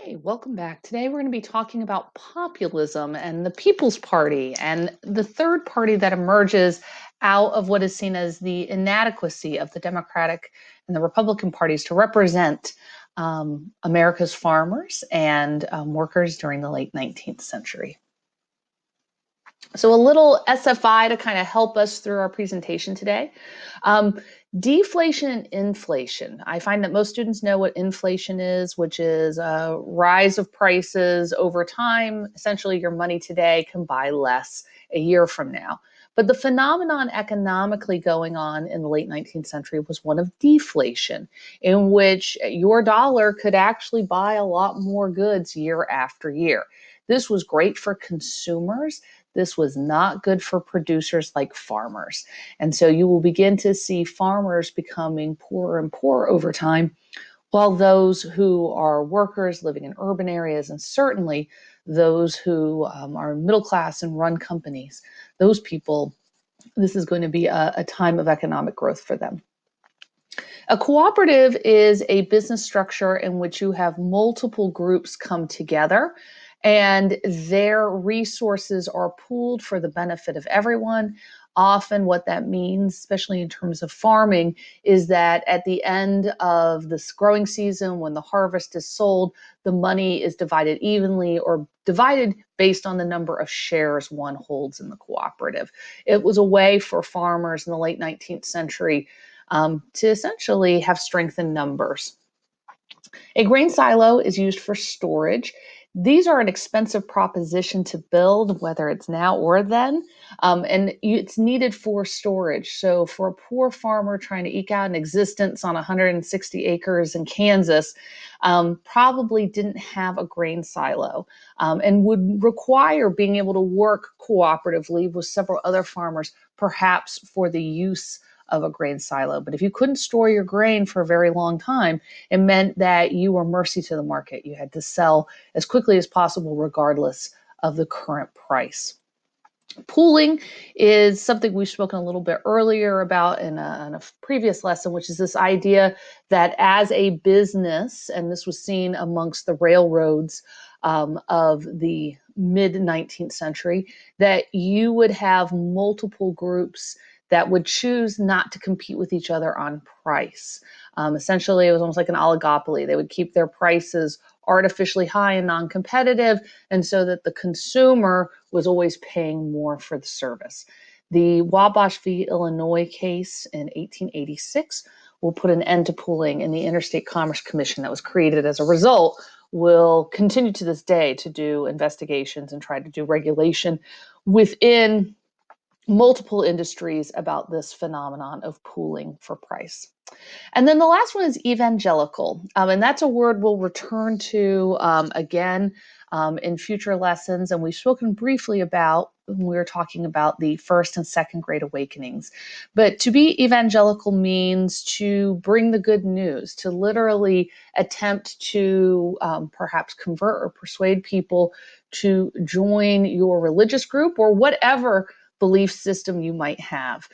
Hey, welcome back. Today we're going to be talking about populism and the People's Party and the third party that emerges out of what is seen as the inadequacy of the Democratic and the Republican parties to represent America's farmers and workers during the late 19th century. So, a little SFI to kind of help us through our presentation today. Um, Deflation and inflation. I find that most students know what inflation is, which is a rise of prices over time. Essentially, your money today can buy less a year from now. But the phenomenon economically going on in the late 19th century was one of deflation, in which your dollar could actually buy a lot more goods year after year. This was great for consumers. This was not good for producers like farmers. And so you will begin to see farmers becoming poorer and poorer over time, while those who are workers living in urban areas, and certainly those who are middle class and run companies, those people, this is going to be a time of economic growth for them. A cooperative is a business structure in which you have multiple groups come together and their resources are pooled for the benefit of everyone. Often, what that means, especially in terms of farming, is that at the end of this growing season, when the harvest is sold, the money is divided evenly or divided based on the number of shares one holds in the cooperative. It was a way for farmers in the late 19th century to essentially have strength in numbers. A grain silo is used for storage. These are an expensive proposition to build, whether it's now or then, and it's needed for storage. So, for a poor farmer trying to eke out an existence on 160 acres in Kansas, probably didn't have a grain silo and would require being able to work cooperatively with several other farmers, perhaps for the use of a grain silo. But if you couldn't store your grain for a very long time, it meant that you were mercy to the market. You had to sell as quickly as possible, regardless of the current price. Pooling is something we've spoken a little bit earlier about in a previous lesson, which is this idea that as a business, and this was seen amongst the railroads of the mid 19th century, that you would have multiple groups that would choose not to compete with each other on price. Essentially, it was almost like an oligopoly. They would keep their prices artificially high and non-competitive, and so that the consumer was always paying more for the service. The Wabash v. Illinois case in 1886 will put an end to pooling, and the Interstate Commerce Commission that was created as a result will continue to this day to do investigations and try to do regulation within multiple industries about this phenomenon of pooling for price. And then the last one is evangelical. And that's a word we'll return to again in future lessons. And we've spoken briefly about when we were talking about the first and second great awakenings. But to be evangelical means to bring the good news, to literally attempt to perhaps convert or persuade people to join your religious group or whatever belief system you might have.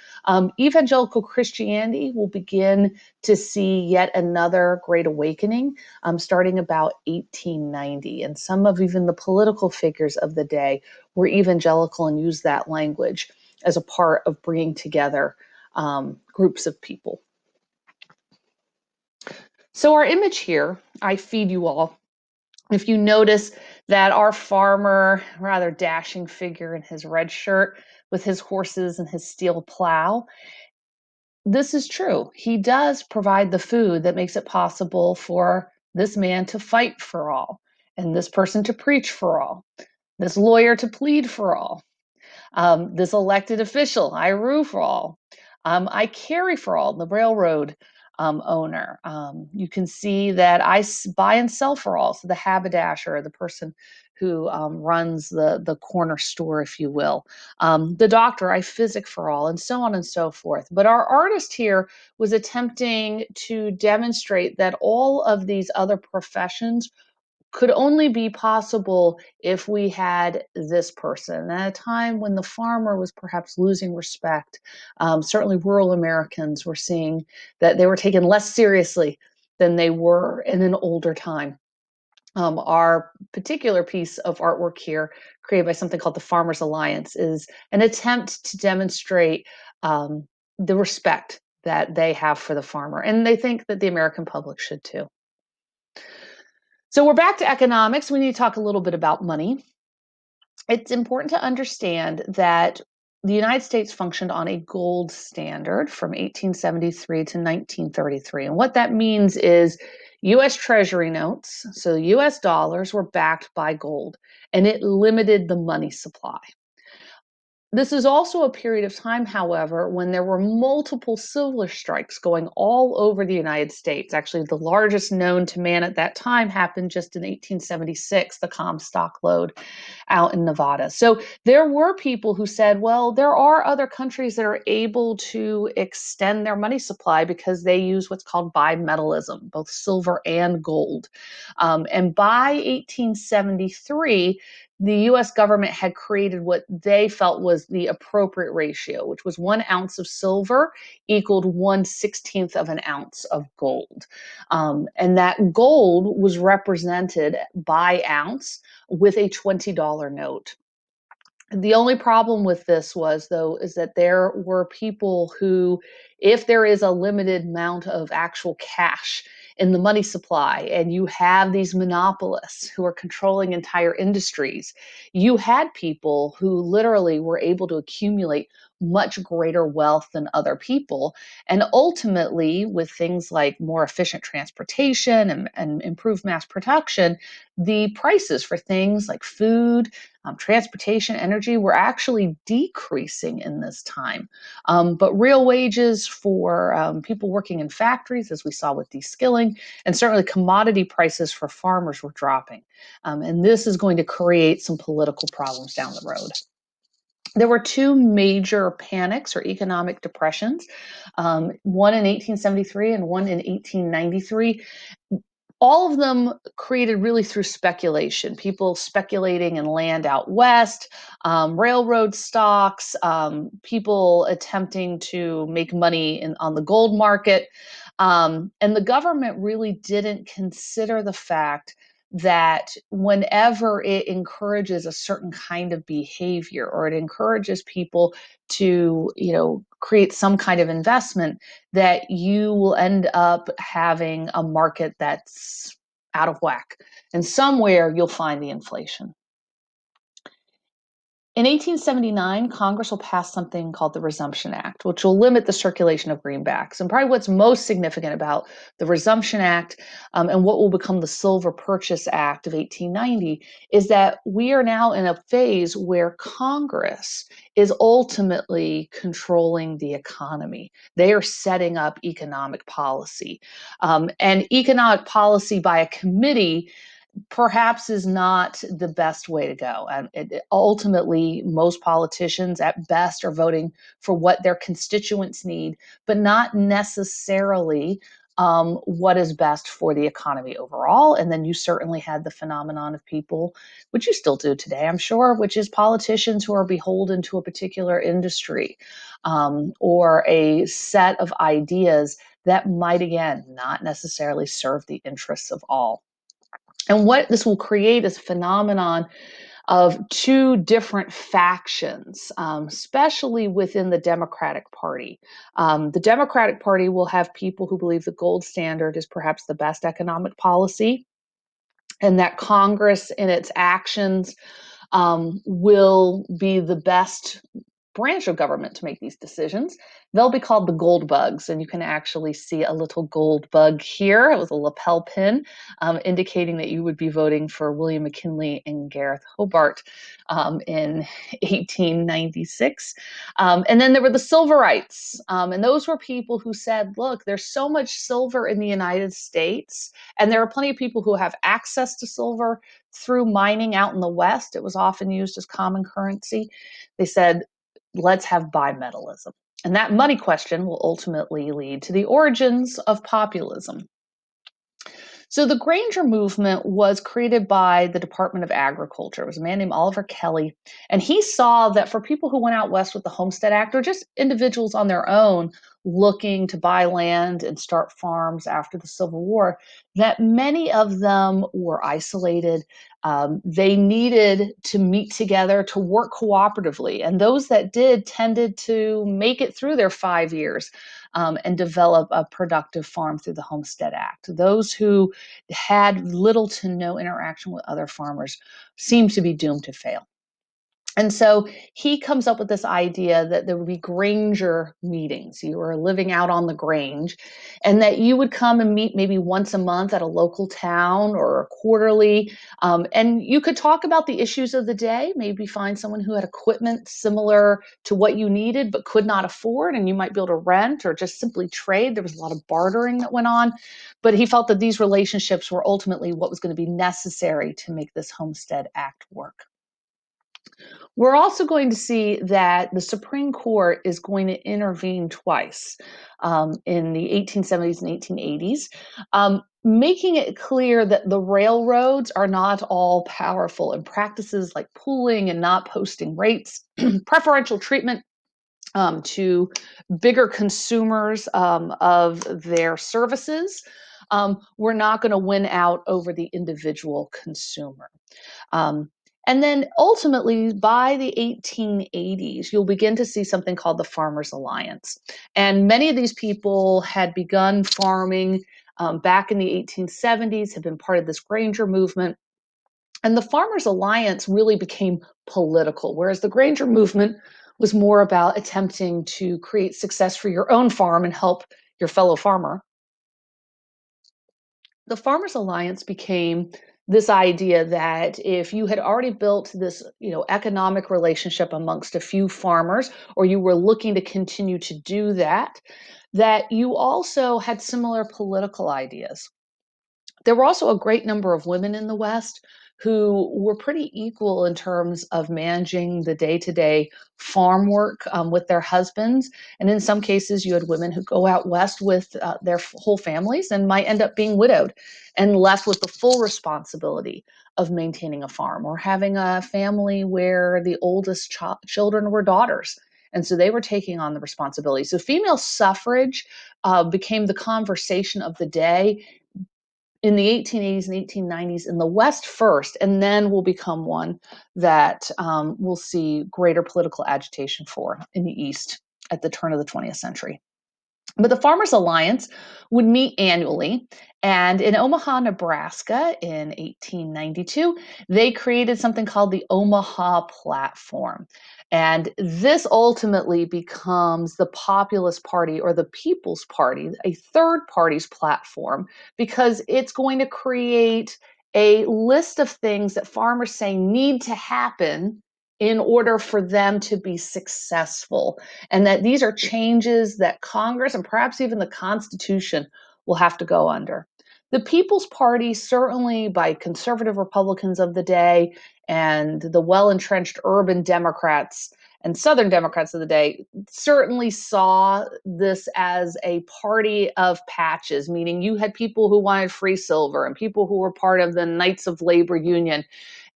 Evangelical Christianity will begin to see yet another great awakening starting about 1890. And some of even the political figures of the day were evangelical and used that language as a part of bringing together groups of people. So our image here, I feed you all. If you notice that our farmer, rather dashing figure in his red shirt with his horses and his steel plow, this is true. He does provide the food that makes it possible for this man to fight for all, and this person to preach for all, this lawyer to plead for all, this elected official, I rue for all, I carry for all, the railroad owner. You can see that I buy and sell for all. So the haberdasher, the person who runs the corner store, if you will. The doctor, I physic for all, and so on and so forth. But our artist here was attempting to demonstrate that all of these other professions could only be possible if we had this person. At a time when the farmer was perhaps losing respect, certainly rural Americans were seeing that they were taken less seriously than they were in an older time. Our particular piece of artwork here, created by something called the Farmers Alliance, is an attempt to demonstrate the respect that they have for the farmer. And they think that the American public should too. So we're back to economics. We need to talk a little bit about money. It's important to understand that the United States functioned on a gold standard from 1873 to 1933. And what that means is US Treasury notes, so US dollars, were backed by gold, and it limited the money supply. This is also a period of time, however, when there were multiple silver strikes going all over the United States. Actually, the largest known to man at that time happened just in 1876, the Comstock lode out in Nevada. So there were people who said, well, there are other countries that are able to extend their money supply because they use what's called bimetallism, both silver and gold. And by 1873, the US government had created what they felt was the appropriate ratio, which was 1 ounce of silver equaled 1/16 of an ounce of gold. And that gold was represented by ounce with a $20 note. The only problem with this was, though, is that there were people who, if there is a limited amount of actual cash in the money supply, and you have these monopolists who are controlling entire industries, you had people who literally were able to accumulate much greater wealth than other people. And ultimately, with things like more efficient transportation and improved mass production, the prices for things like food, transportation, energy were actually decreasing in this time. But real wages for people working in factories, as we saw with de-skilling, and certainly commodity prices for farmers were dropping. And this is going to create some political problems down the road. There were two major panics or economic depressions, one in 1873 and one in 1893. All of them created really through speculation, people speculating in land out west, railroad stocks, people attempting to make money on the gold market. And the government really didn't consider the fact that whenever it encourages a certain kind of behavior, or it encourages people to, create some kind of investment, that you will end up having a market that's out of whack. And somewhere you'll find the inflation. In 1879, Congress will pass something called the Resumption Act, which will limit the circulation of greenbacks. And probably what's most significant about the Resumption Act and what will become the Silver Purchase Act of 1890 is that we are now in a phase where Congress is ultimately controlling the economy. They are setting up economic policy. And economic policy by a committee perhaps is not the best way to go. Ultimately, most politicians at best are voting for what their constituents need, but not necessarily what is best for the economy overall. And then you certainly had the phenomenon of people, which you still do today, I'm sure, which is politicians who are beholden to a particular industry or a set of ideas that might, again, not necessarily serve the interests of all. And what this will create is a phenomenon of two different factions, especially within the Democratic Party. The Democratic Party will have people who believe the gold standard is perhaps the best economic policy, and that Congress in its actions will be the best branch of government to make these decisions. They'll be called the gold bugs, and you can actually see a little gold bug here. It was a lapel pin indicating that you would be voting for William McKinley and Gareth Hobart in 1896. And then there were the Silverites, and those were people who said, look, there's so much silver in the United States, and there are plenty of people who have access to silver through mining out in the West. It was often used as common currency. They said, let's have bimetallism. And that money question will ultimately lead to the origins of populism. So the Granger Movement was created by the Department of Agriculture. It was a man named Oliver Kelly. And he saw that for people who went out west with the Homestead Act, or just individuals on their own, looking to buy land and start farms after the Civil War, that many of them were isolated. They needed to meet together to work cooperatively. And those that did tended to make it through their 5 years and develop a productive farm through the Homestead Act. Those who had little to no interaction with other farmers seemed to be doomed to fail. And so he comes up with this idea that there would be Granger meetings. You were living out on the Grange, and that you would come and meet maybe once a month at a local town or quarterly. And you could talk about the issues of the day, maybe find someone who had equipment similar to what you needed but could not afford, and you might be able to rent or just simply trade. There was a lot of bartering that went on. But he felt that these relationships were ultimately what was going to be necessary to make this Homestead Act work. We're also going to see that the Supreme Court is going to intervene twice in the 1870s and 1880s, making it clear that the railroads are not all powerful, and practices like pooling and not posting rates, preferential treatment to bigger consumers of their services, we're not going to win out over the individual consumer. Um, and then ultimately, by the 1880s, you'll begin to see something called the Farmers Alliance. And many of these people had begun farming back in the 1870s, had been part of this Granger movement. And the Farmers Alliance really became political, whereas the Granger movement was more about attempting to create success for your own farm and help your fellow farmer. The Farmers Alliance became this idea that if you had already built this, economic relationship amongst a few farmers, or you were looking to continue to do that, that you also had similar political ideas. There were also a great number of women in the West who were pretty equal in terms of managing the day-to-day farm work with their husbands. And in some cases, you had women who go out west with their whole families and might end up being widowed and left with the full responsibility of maintaining a farm, or having a family where the oldest children were daughters. And so they were taking on the responsibility. So female suffrage became the conversation of the day in the 1880s and 1890s in the West first, and then will become one that we'll see greater political agitation for in the East at the turn of the 20th century. But the Farmers Alliance would meet annually. And in Omaha, Nebraska in 1892, they created something called the Omaha Platform. And this ultimately becomes the Populist Party, or the People's Party, a third party's platform, because it's going to create a list of things that farmers say need to happen in order for them to be successful, and that these are changes that Congress and perhaps even the Constitution will have to go under. The People's Party, certainly by conservative Republicans of the day and the well entrenched urban Democrats and Southern Democrats of the day, certainly saw this as a party of patches, meaning you had people who wanted free silver and people who were part of the Knights of Labor Union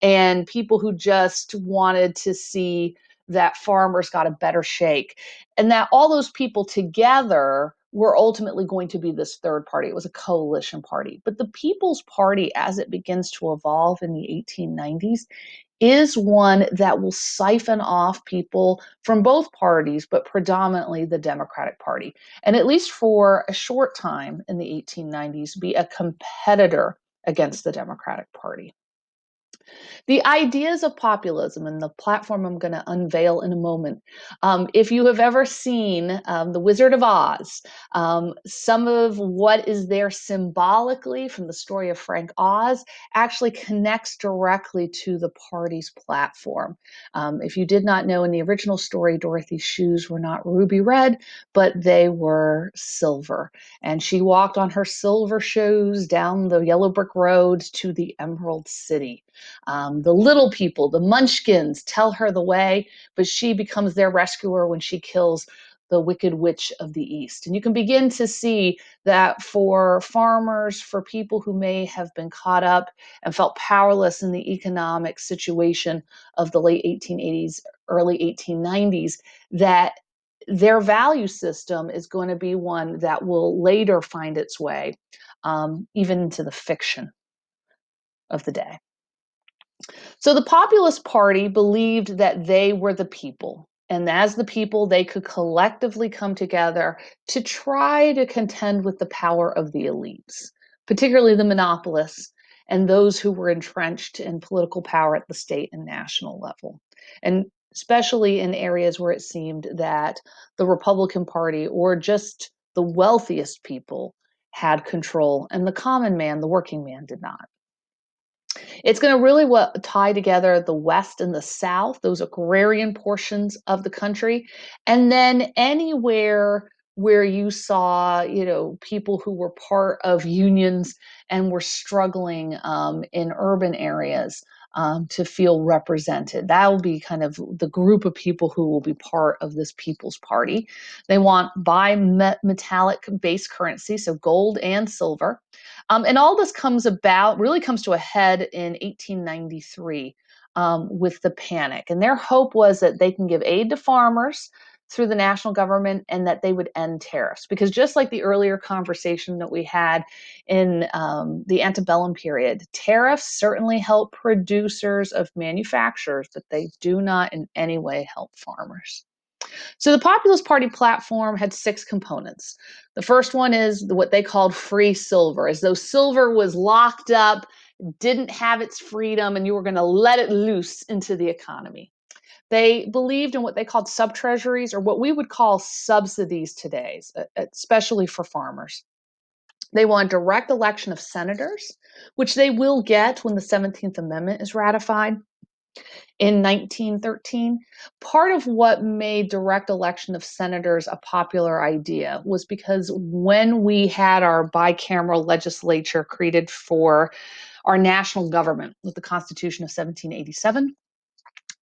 and people who just wanted to see that farmers got a better shake. And that all those people together were ultimately going to be this third party. It was a coalition party. But the People's Party, as it begins to evolve in the 1890s, is one that will siphon off people from both parties, but predominantly the Democratic Party. And at least for a short time in the 1890s, be a competitor against the Democratic Party. The ideas of populism and the platform I'm going to unveil in a moment. If you have ever seen The Wizard of Oz, some of what is there symbolically from the story of Frank Oz actually connects directly to the party's platform. If you did not know, in the original story, Dorothy's shoes were not ruby red, but they were silver. And she walked on her silver shoes down the yellow brick road to the Emerald City. The little people, the munchkins, tell her the way, but she becomes their rescuer when she kills the Wicked Witch of the East. And you can begin to see that for farmers, for people who may have been caught up and felt powerless in the economic situation of the late 1880s, early 1890s, that their value system is going to be one that will later find its way even into the fiction of the day. So the Populist Party believed that they were the people. And as the people, they could collectively come together to try to contend with the power of the elites, particularly the monopolists and those who were entrenched in political power at the state and national level. And especially in areas where it seemed that the Republican Party or just the wealthiest people had control and the common man, the working man, did not. It's going to really tie together the West and the South, those agrarian portions of the country, and then anywhere where you saw, people who were part of unions and were struggling in urban areas to feel represented. That will be kind of the group of people who will be part of this People's Party. They want bimetallic base currency, so gold and silver. And all this really comes to a head in 1893 with the panic. And their hope was that they can give aid to farmers through the national government and that they would end tariffs. Because just like the earlier conversation that we had in the antebellum period, tariffs certainly help producers of manufacturers, but they do not in any way help farmers. So the Populist Party platform had 6 components. The first one is what they called free silver, as though silver was locked up, didn't have its freedom, and you were going to let it loose into the economy. They believed in what they called subtreasuries, or what we would call subsidies today, especially for farmers. They want direct election of senators, which they will get when the 17th Amendment is ratified in 1913. Part of what made direct election of senators a popular idea was because when we had our bicameral legislature created for our national government with the Constitution of 1787,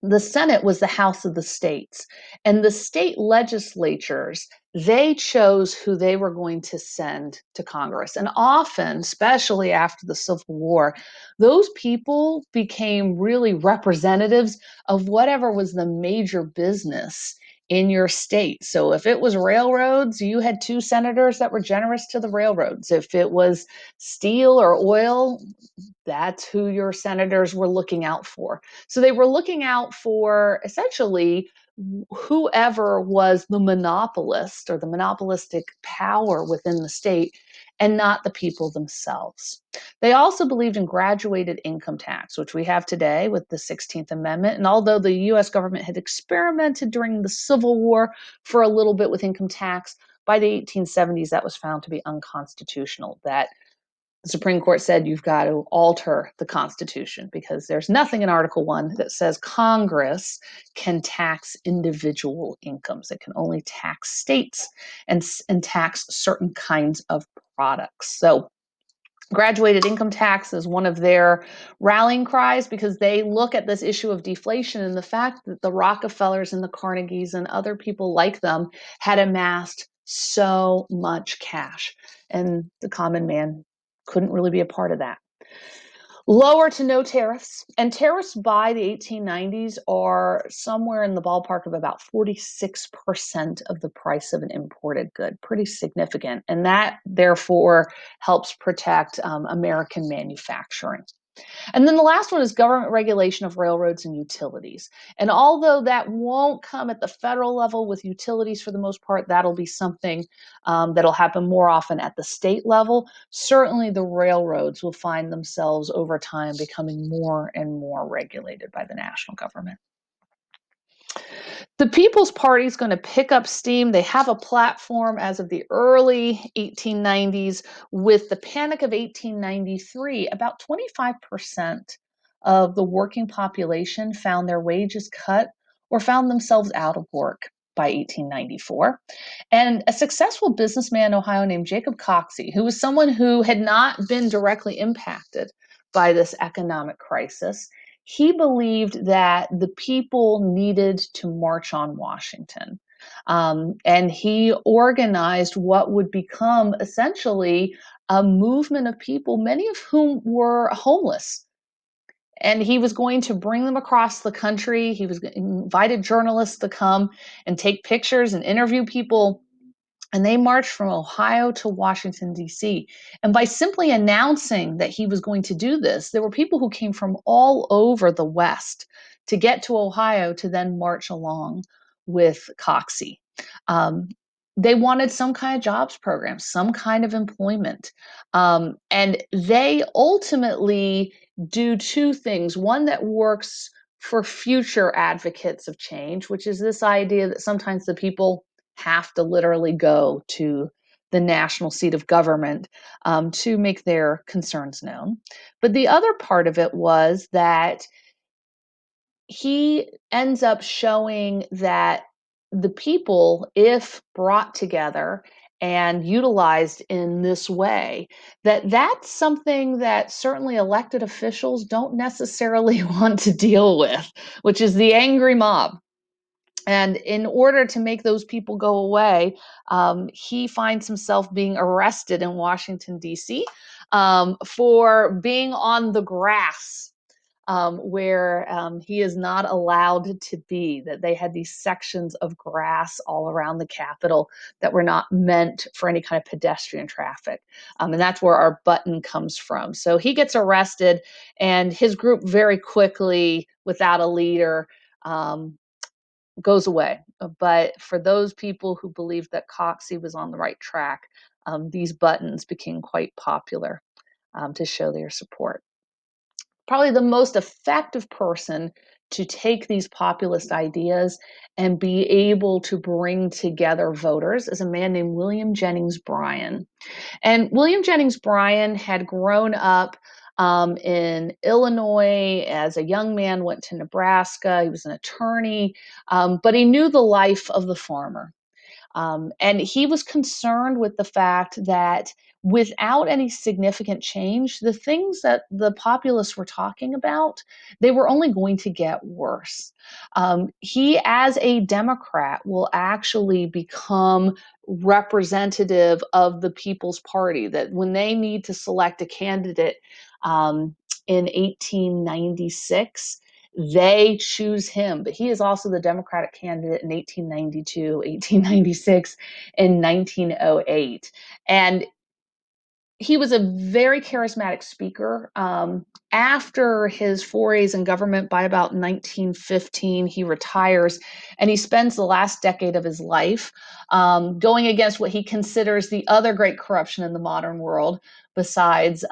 the Senate was the House of the states. And the state legislatures, they chose who they were going to send to Congress. And often, especially after the Civil War, those people became really representatives of whatever was the major business in your state. So if it was railroads, you had 2 senators that were generous to the railroads. If it was steel or oil, that's who your senators were looking out for. So they were looking out for essentially whoever was the monopolist or the monopolistic power within the state and not the people themselves. They also believed in graduated income tax, which we have today with the 16th Amendment. And although the US government had experimented during the Civil War for a little bit with income tax, by the 1870s that was found to be unconstitutional. That the Supreme Court said you've got to alter the Constitution because there's nothing in Article 1 that says Congress can tax individual incomes. It can only tax states and tax certain kinds of products. So graduated income tax is one of their rallying cries because they look at this issue of deflation and the fact that the Rockefellers and the Carnegies and other people like them had amassed so much cash, and the common man couldn't really be a part of that. Lower to no tariffs, and tariffs by the 1890s are somewhere in the ballpark of about 46% of the price of an imported good, pretty significant, and that therefore helps protect American manufacturing. And then the last one is government regulation of railroads and utilities. And although that won't come at the federal level with utilities for the most part, that'll be something that'll happen more often at the state level. Certainly the railroads will find themselves over time becoming more and more regulated by the national government. The People's Party is going to pick up steam. They have a platform as of the early 1890s. With the Panic of 1893, about 25% of the working population found their wages cut or found themselves out of work by 1894. And a successful businessman in Ohio named Jacob Coxey, who was someone who had not been directly impacted by this economic crisis, he believed that the people needed to march on Washington. And he organized what would become essentially a movement of people, many of whom were homeless. And he was going to bring them across the country. He was invited journalists to come and take pictures and interview people. And they marched from Ohio to Washington, D.C. And by simply announcing that he was going to do this, there were people who came from all over the West to get to Ohio to then march along with Coxey. Um, they wanted some kind of jobs program, some kind of employment. And they ultimately do two things. One that works for future advocates of change, which is this idea that sometimes the people have to literally go to the national seat of government to make their concerns known. But the other part of it was that he ends up showing that the people, if brought together and utilized in this way, that that's something that certainly elected officials don't necessarily want to deal with, which is the angry mob. And in order to make those people go away, he finds himself being arrested in Washington, D.C., for being on the grass where he is not allowed to be, that they had these sections of grass all around the Capitol that were not meant for any kind of pedestrian traffic. And that's where our button comes from. So he gets arrested, and his group very quickly, without a leader, goes away. But for those people who believed that Coxey was on the right track, these buttons became quite popular to show their support. Probably the most effective person to take these populist ideas and be able to bring together voters is a man named William Jennings Bryan. And William Jennings Bryan had grown up in Illinois as a young man, went to Nebraska. He was an attorney, but he knew the life of the farmer. And he was concerned with the fact that without any significant change, the things that the populists were talking about, they were only going to get worse. He, as a Democrat, will actually become representative of the People's Party, that when they need to select a candidate in 1896, they choose him. But he is also the Democratic candidate in 1892, 1896, and 1908. And he was a very charismatic speaker. After his forays in government, by about 1915, he retires, and he spends the last decade of his life going against what he considers the other great corruption in the modern world, besides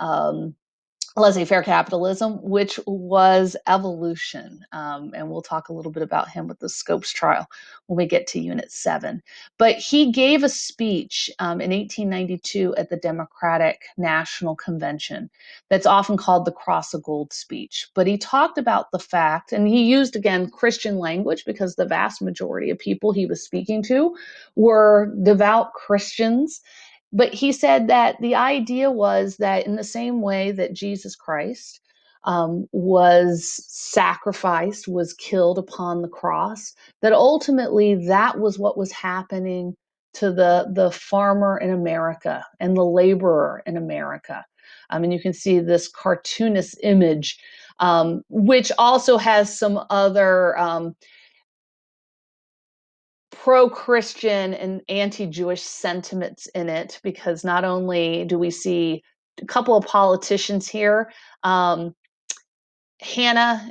laissez-faire capitalism, which was evolution. And we'll talk a little bit about him with the Scopes trial when we get to Unit 7. But he gave a speech in 1892 at the Democratic National Convention that's often called the Cross of Gold speech. But he talked about the fact, and he used, again, Christian language because the vast majority of people he was speaking to were devout Christians. But he said that the idea was that in the same way that Jesus Christ was sacrificed, was killed upon the cross, that ultimately that was what was happening to the farmer in America and the laborer in America. And you can see this cartoonist image, which also has some other pro-Christian and anti-Jewish sentiments in it, because not only do we see a couple of politicians here, Hannah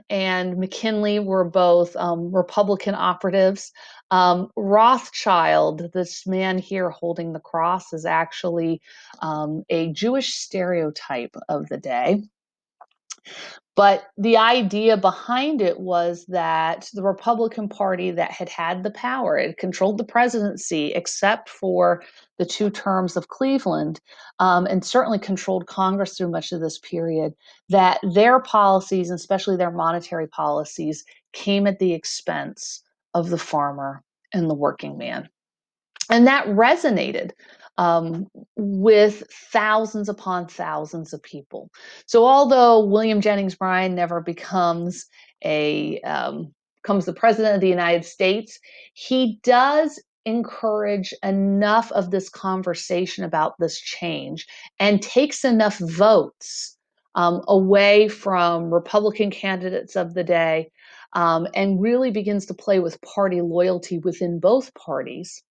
and McKinley were both Republican operatives. Rothschild, this man here holding the cross, is actually a Jewish stereotype of the day. But the idea behind it was that the Republican Party that had the power, it controlled the presidency except for the 2 terms of Cleveland, and certainly controlled Congress through much of this period, that their policies, especially their monetary policies, came at the expense of the farmer and the working man. And that resonated with thousands upon thousands of people. So although William Jennings Bryan never becomes becomes the president of the United States, he does encourage enough of this conversation about this change and takes enough votes away from Republican candidates of the day, and really begins to play with party loyalty within both parties,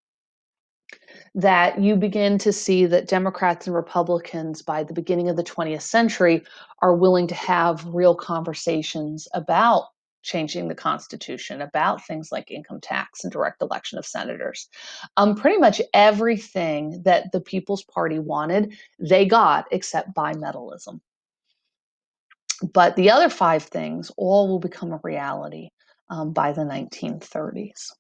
that you begin to see that Democrats and Republicans by the beginning of the 20th century are willing to have real conversations about changing the Constitution, about things like income tax and direct election of senators. Pretty much everything that the People's Party wanted, they got except bimetallism. But the other five things all will become a reality by the 1930s.